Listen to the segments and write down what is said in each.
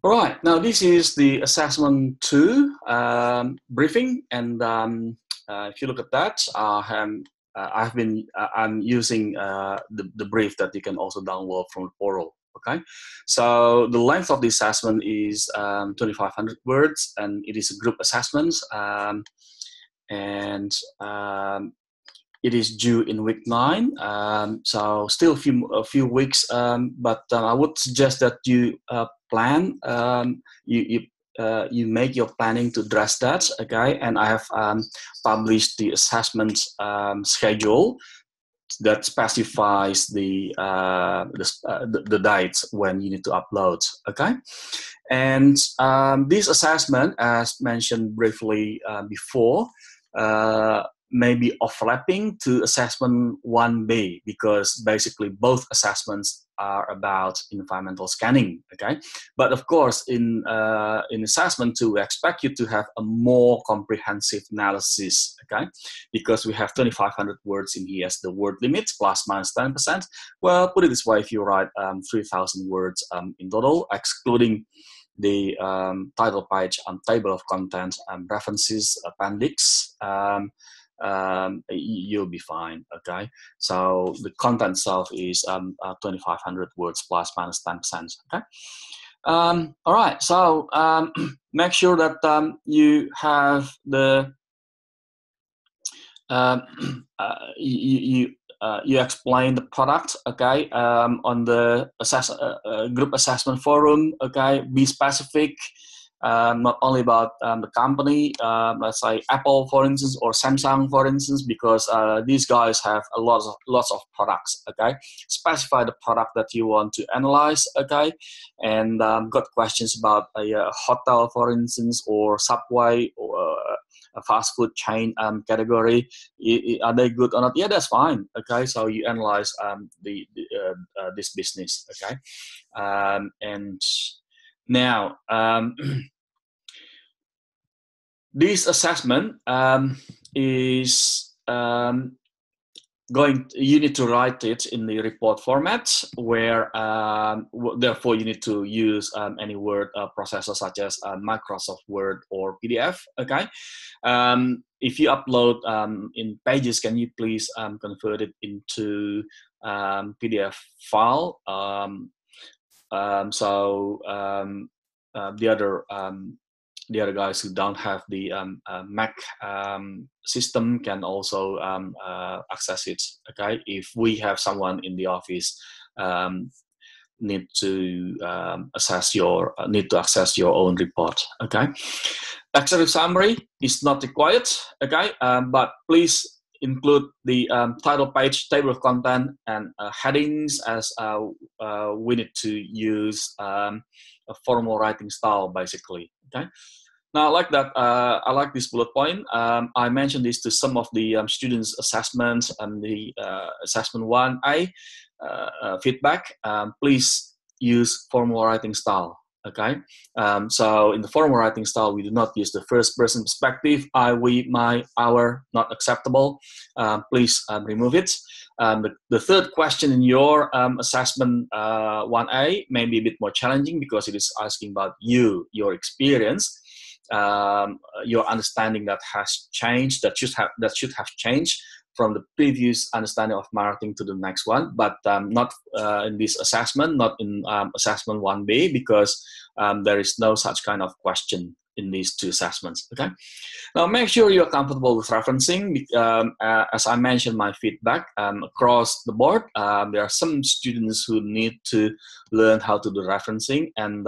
All right, now this is the assessment 2 briefing, and if you look at that, I'm using the brief that you can also download from the portal. Okay, so the length of the assessment is 2,500 words, and it is a group assessment, and it is due in week 9, so still a few weeks, but I would suggest that you plan, you make your planning to address that, okay? And I have published the assessment schedule that specifies the dates when you need to upload, okay? And this assessment, as mentioned briefly before, may be overlapping to assessment 1B, because basically both assessments are about environmental scanning, okay? But of course, in assessment 2, we expect you to have a more comprehensive analysis, okay? Because we have 2,500 words in here as the word limit, plus minus 10%. Well, put it this way, if you write 3,000 words in total, excluding the title page, table of contents, references, appendix, you'll be fine, okay? So the content itself is 2,500 words plus minus 10%, okay? All right, so make sure that you have the you explain the product, okay, on the group assessment forum, okay? Be specific. Not only about the company, let's say Apple, for instance, or Samsung, for instance, because these guys have lots of products, okay? Specify the product that you want to analyze, okay? And got questions about a hotel, for instance, or Subway, or a fast food chain category. Are they good or not? Yeah, that's fine, okay? So you analyze this business, okay? And now, this assessment is you need to write it in the report format, where therefore you need to use any word processor such as Microsoft Word or PDF, okay? If you upload in Pages, can you please convert it into PDF file? The other guys who don't have the Mac system can also access it, okay? If we have someone in the office need to access your own report, okay? Executive summary is not required, okay? But please include the title page, table of content, and headings, as we need to use a formal writing style, basically, okay? Now, like that, I like this bullet point. I mentioned this to some of the students' assessments and the assessment 1A feedback. Please use formal writing style, okay? So in the formal writing style, we do not use the first person perspective. I, we, my, our, not acceptable. Please remove it. The third question in your assessment 1A may be a bit more challenging, because it is asking about you, your experience, your understanding that has changed, that should have changed from the previous understanding of marketing to the next one, but not in this assessment, not in assessment 1B, because there is no such kind of question in these two assessments, okay? Now, make sure you're comfortable with referencing. As I mentioned, my feedback across the board, there are some students who need to learn how to do referencing, and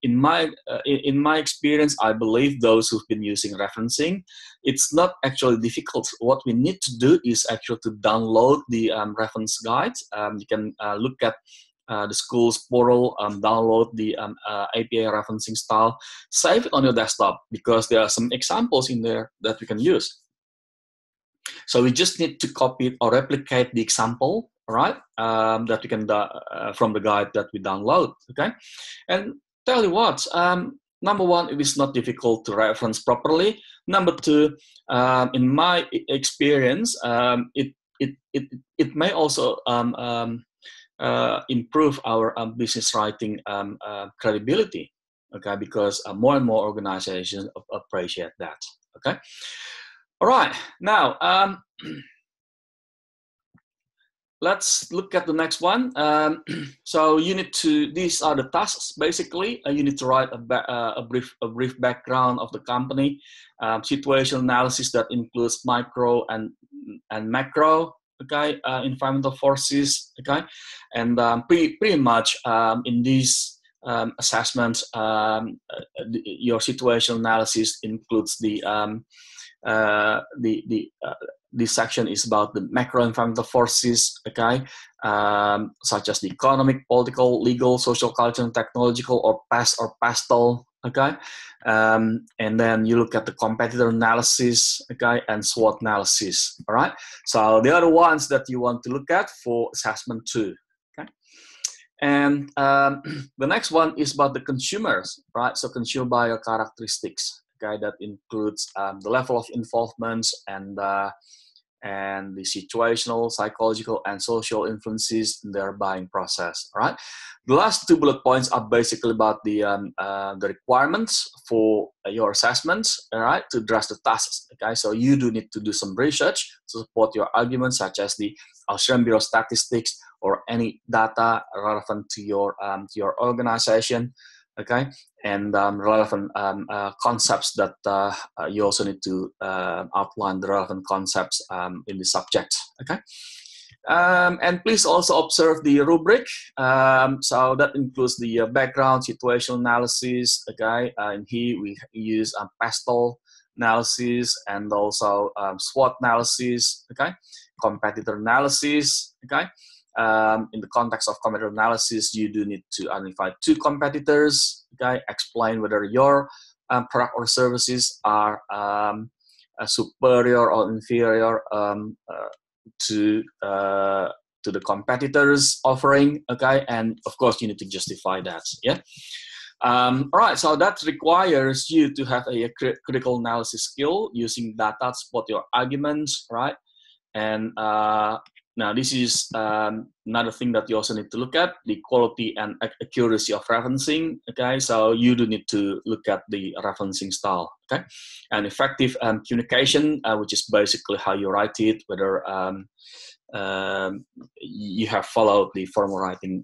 in my experience, I believe those who've been using referencing, it's not actually difficult. What we need to do is actually to download the reference guide. You can look at the school's portal, download the APA referencing style, save it on your desktop, because there are some examples in there that we can use. So we just need to copy it or replicate the example, right? That we can from the guide that we download, okay? And tell you what, number one, it is not difficult to reference properly. Number two, in my experience, it may also improve our business writing credibility. Okay, because more and more organizations appreciate that. Okay, all right. Now let's look at the next one. So you need to. These are the tasks basically. You need to write a brief background of the company, situational analysis that includes micro and macro. Okay, environmental forces. Okay, and pretty much in these assessments, your situational analysis includes this section is about the macro environmental forces, okay, such as the economic, political, legal, social, cultural, technological, or past or pastel, okay, and then you look at the competitor analysis, okay, and SWOT analysis. All right, so the other ones that you want to look at for assessment 2, okay. And the next one is about the consumers, right? So consumer buyer characteristics, okay, that includes the level of involvement and the situational, psychological, and social influences in their buying process. All right. The last 2 bullet points are basically about the requirements for your assessments. All right, to address the tasks. Okay, so you do need to do some research to support your arguments, such as the Australian Bureau of Statistics or any data relevant to your organization. Okay, and relevant concepts that you also need to outline the relevant concepts in the subject. Okay, and please also observe the rubric. So that includes the background, situational analysis. Okay, and here we use pastel analysis and also SWOT analysis. Okay, competitor analysis. Okay. In the context of competitor analysis, you do need to identify 2 competitors, okay, explain whether your product or services are superior or inferior to the competitors' offering, okay, and of course you need to justify that, yeah. All right, so that requires you to have a critical analysis skill using data to support your arguments, right, and now, this is another thing that you also need to look at, the quality and accuracy of referencing, okay? So you do need to look at the referencing style, okay? And effective communication, which is basically how you write it, whether you have followed the formal writing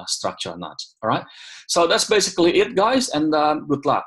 structure or not, all right? So that's basically it, guys, and good luck.